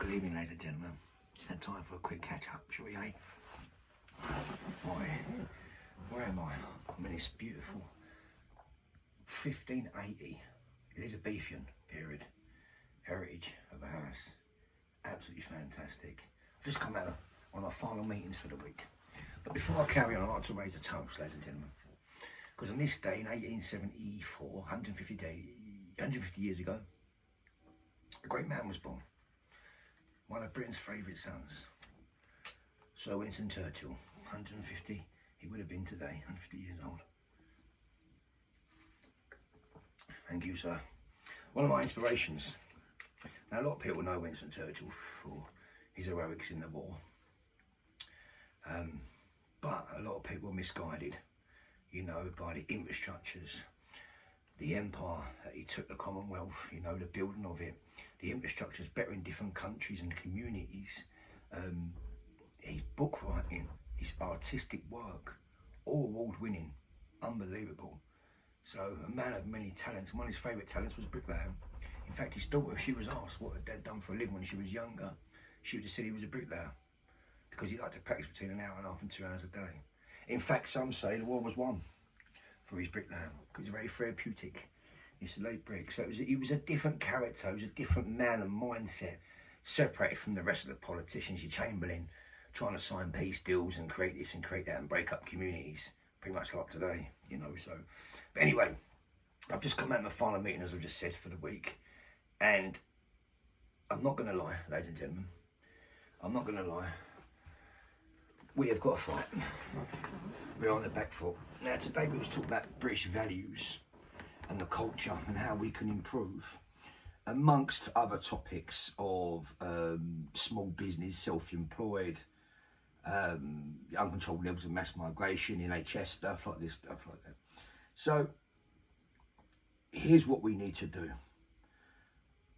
Good evening, ladies and gentlemen. Just had time for a quick catch up, shall we, eh? Boy, where am I? I'm in this beautiful 1580 Elizabethan period heritage of a house. Absolutely fantastic. I've just come out on our final meetings for the week. But before I carry on, I'd like to raise a toast, ladies and gentlemen. Because on this day in 1874, 150 years ago, a great man was born. One of Britain's favourite sons, Sir Winston Churchill. 150, he would have been today, 150 years old. Thank you, sir. One of my inspirations. Now, a lot of people know Winston Churchill for his heroics in the war. But a lot of people are misguided, you know, by the infrastructures, the empire that he took, the Commonwealth, you know, the building of it, the infrastructure's better in different countries and communities, his book writing, his artistic work, all award-winning, unbelievable. So a man of many talents. One of his favourite talents was bricklayer. In fact, his daughter, if she was asked what her dad done for a living when she was younger, she would have said he was a bricklayer, because he liked to practice between an hour and a half and 2 hours a day. In fact, some say the war was won for his bricklayer, because it's very therapeutic. He used to lay bricks. So he was a different character, he was a different man and mindset, separated from the rest of the politicians, your Chamberlain, trying to sign peace deals and create this and create that and break up communities, pretty much like today, you know. So, but anyway, I've just come out of the final meeting, as I've just said, for the week, and I'm not going to lie, ladies and gentlemen, I'm not going to lie. We have got to fight. We're on the back foot. Now, today we was talking about British values and the culture and how we can improve, amongst other topics of small business, self-employed, uncontrolled levels of mass migration, NHS, stuff like this, stuff like that. So, here's what we need to do.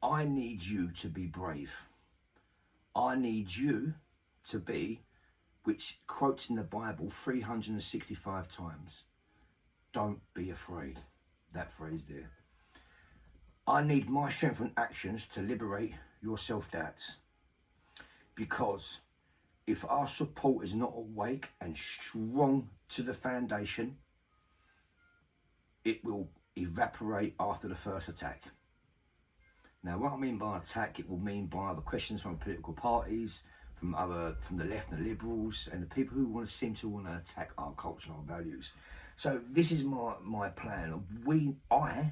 I need you to be brave. I need you to be, which quotes in the Bible 365 times, don't be afraid. That phrase there. I need my strength and actions to liberate your self-doubts. Because if our support is not awake and strong to the foundation, it will evaporate after the first attack. Now, what I mean by attack, it will mean by the questions from political parties, from the left and the liberals, and the people who seem to want to attack our culture and our values. So this is my plan. I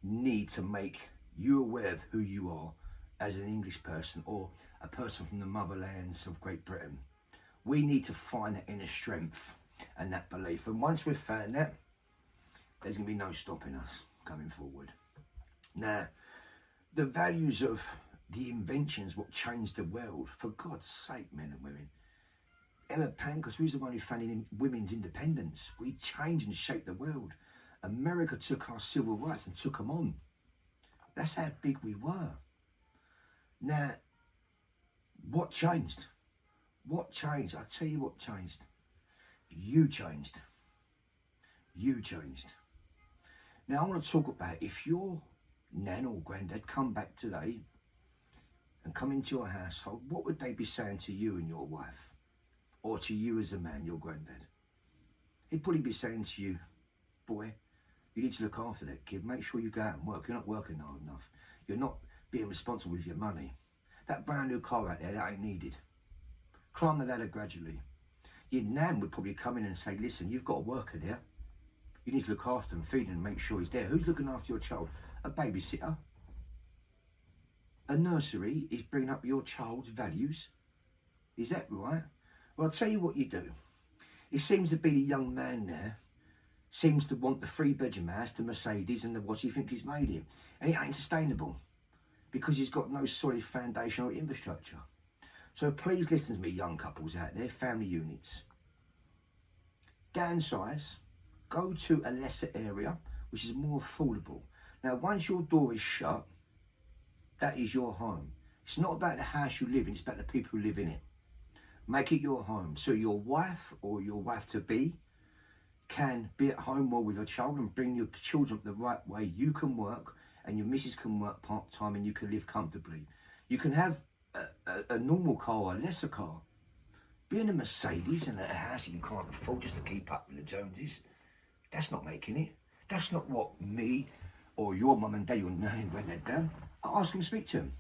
need to make you aware of who you are as an English person or a person from the motherlands of Great Britain. We need to find that inner strength and that belief. And once we've found that, there's going to be no stopping us coming forward. Now, the values of the inventions, what changed the world, for God's sake, men and women. Emma Pankhurst was the one who founded women's independence. We changed and shaped the world. America took our civil rights and took them on. That's how big we were. Now, what changed? What changed? I'll tell you what changed. You changed. You changed. Now, I want to talk about, if your nan or granddad come back today and come into your household, what would they be saying to you and your wife? Or to you as a man, your granddad? He'd probably be saying to you, boy, you need to look after that kid. Make sure you go out and work. You're not working hard enough. You're not being responsible with your money. That brand new car out there, that ain't needed. Climb the ladder gradually. Your nan would probably come in and say, listen, you've got a worker there. You need to look after him, feed him, and make sure he's there. Who's looking after your child? A babysitter. A nursery is bringing up your child's values. Is that right? Well, I'll tell you what you do. It seems to be the young man there seems to want the 3-bedroom house, the Mercedes, and the what he thinks he's made him. And it ain't sustainable because he's got no solid foundation or infrastructure. So please listen to me, young couples out there, family units. Downsize, go to a lesser area, which is more affordable. Now, once your door is shut, that is your home. It's not about the house you live in, it's about the people who live in it. Make it your home. So your wife or your wife-to-be can be at home more with your child and bring your children up the right way. You can work and your missus can work part-time and you can live comfortably. You can have a normal car or a lesser car. Being a Mercedes and a house you can't afford just to keep up with the Joneses, that's not making it. That's not what me or your mum and dad, your nan and granddad done. I ask them to speak to them.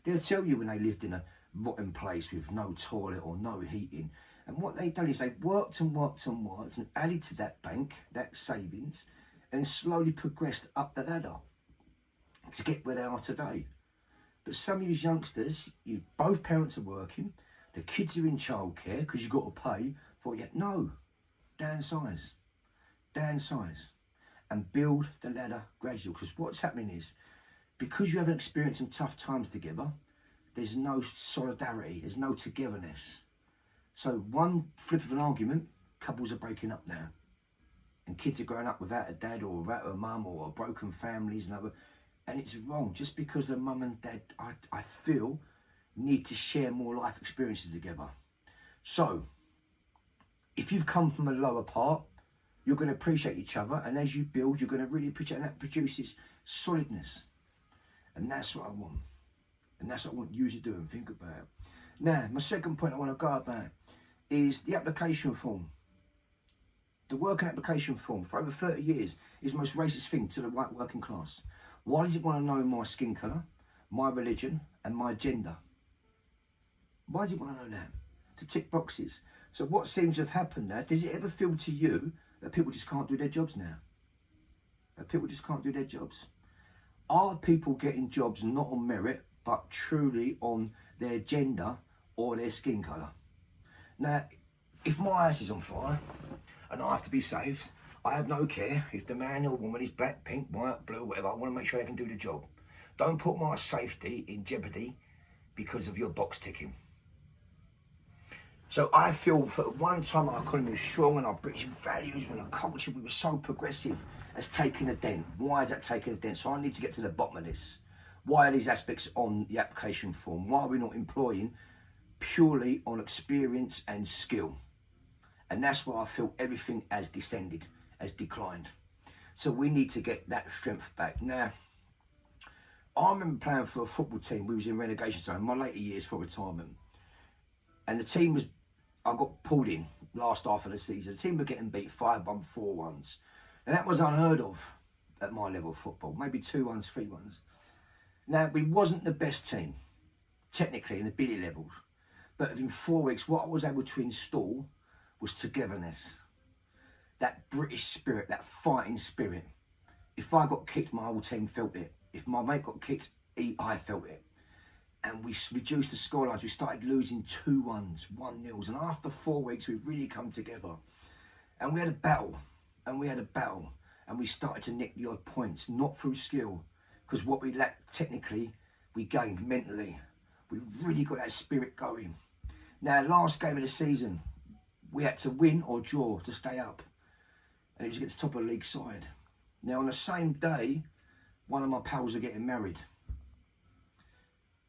They'll tell you when they lived in a rotten place with no toilet or no heating. And what they've done is they've worked and worked and worked and added to that bank, that savings, and slowly progressed up the ladder to get where they are today. But some of you youngsters, both parents are working, the kids are in childcare because you've got to pay for it. No, downsize, and build the ladder gradually. Because what's happening is, because you haven't experienced some tough times together, there's no solidarity, there's no togetherness. So one flip of an argument, couples are breaking up now. And kids are growing up without a dad or without a mum or broken families and other. And it's wrong, just because the mum and dad, I feel, need to share more life experiences together. So, if you've come from a lower part, you're going to appreciate each other. And as you build, you're going to really appreciate, and that produces solidness. And that's what I want. And that's what I want you to do and think about. Now, my second point I want to go about is the application form. The working application form for over 30 years is the most racist thing to the white working class. Why does it want to know my skin colour, my religion and my gender? Why does it want to know that? To tick boxes. So what seems to have happened now, does it ever feel to you that people just can't do their jobs now? That people just can't do their jobs? Are people getting jobs not on merit, but truly on their gender or their skin colour? Now, if my house is on fire and I have to be saved, I have no care if the man or woman is black, pink, white, blue, whatever. I want to make sure they can do the job. Don't put my safety in jeopardy because of your box ticking. So I feel for one time our economy was strong and our British values and our culture, we were so progressive, has taken a dent. Why is that taking a dent? So I need to get to the bottom of this. Why are these aspects on the application form? Why are we not employing purely on experience and skill? And that's why I feel everything has descended, has declined. So we need to get that strength back. Now, I remember playing for a football team. We was in relegation zone, my later years for retirement. And the team was, I got pulled in last half of the season. The team were getting beat 5-1, 4-1s. And that was unheard of at my level of football. Maybe 2-1s, 3-1s. Now, we wasn't the best team, technically, in the billy levels. But within 4 weeks, what I was able to install was togetherness. That British spirit, that fighting spirit. If I got kicked, my whole team felt it. If my mate got kicked, I felt it. And we reduced the scorelines. We started losing 2-1s, 1-0s. And after 4 weeks, we really come together. And we had a battle. And we started to nick the odd points, not through skill. Because what we lacked technically, we gained mentally. We really got that spirit going. Now, last game of the season, we had to win or draw to stay up. And it was against the top of the league side. Now, on the same day, one of my pals are getting married.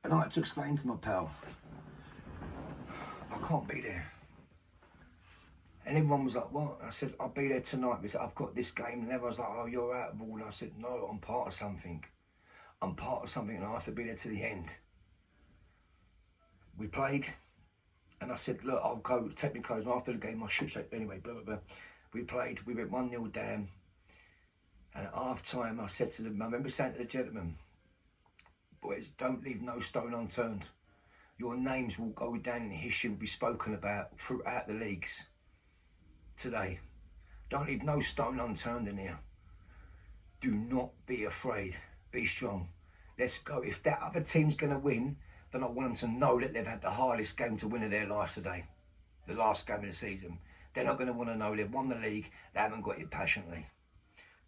And I had to explain to my pal, I can't be there. And everyone was like, what? I said, I'll be there tonight because I've got this game. And everyone's like, oh, you're out of order. I said, no, I'm part of something. I'm part of something and I have to be there to the end. We played. And I said, look, I'll go, take my clothes. And after the game, I should shake anyway, blah, blah, blah. We played. We went 1-0 down. And at half time, I said to them, I remember saying to the gentleman, boys, don't leave no stone unturned. Your names will go down in history, will be spoken about throughout the leagues today. Don't leave no stone unturned in here. Do not be afraid. Be strong. Let's go. If that other team's going to win, then I want them to know that they've had the hardest game to win of their life today. The last game of the season. They're not going to want to know they've won the league. They haven't got it passionately.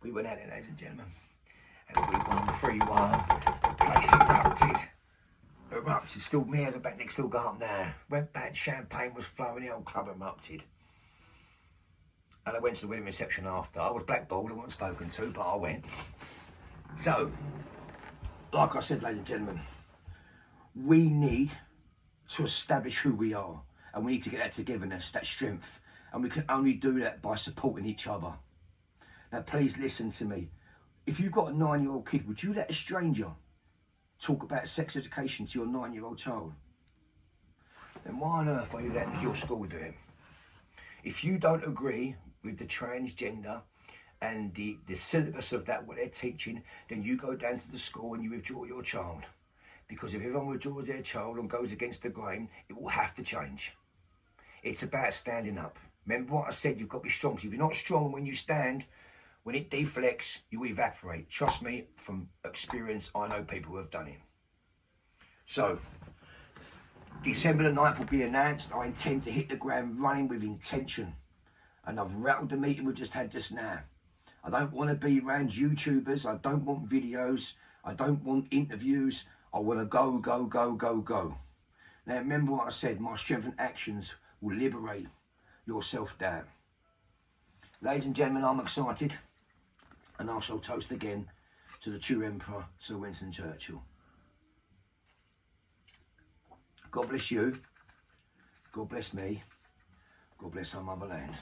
We went out there, ladies and gentlemen. And we won 3-1. The place erupted. Still, me as a back next still got up there. Went back, champagne was flowing, the old club erupted. And I went to the wedding reception after. I was blackballed, I wasn't spoken to, but I went. So, like I said, ladies and gentlemen, we need to establish who we are. And we need to get that togetherness, that strength. And we can only do that by supporting each other. Now, please listen to me. If you've got a 9-year-old kid, would you let a stranger talk about sex education to your 9-year-old child? then why on earth are you letting your school do it? If you don't agree with the transgender and the syllabus of that, what they're teaching, then you go down to the school and you withdraw your child. Because if everyone withdraws their child and goes against the grain, it will have to change. It's about standing up. Remember what I said, you've got to be strong. So if you're not strong when you stand, when it deflects, you evaporate. Trust me, from experience, I know people who have done it. So, December the 9th will be announced. I intend to hit the ground running with intention. And I've rattled the meeting we've just had just now. I don't want to be around YouTubers. I don't want videos. I don't want interviews. I want to go, go, go, go, go. Now remember what I said, my strength and actions will liberate your self-doubt. Ladies and gentlemen, I'm excited. And I shall toast again to the true Emperor, Sir Winston Churchill. God bless you. God bless me. God bless our motherland.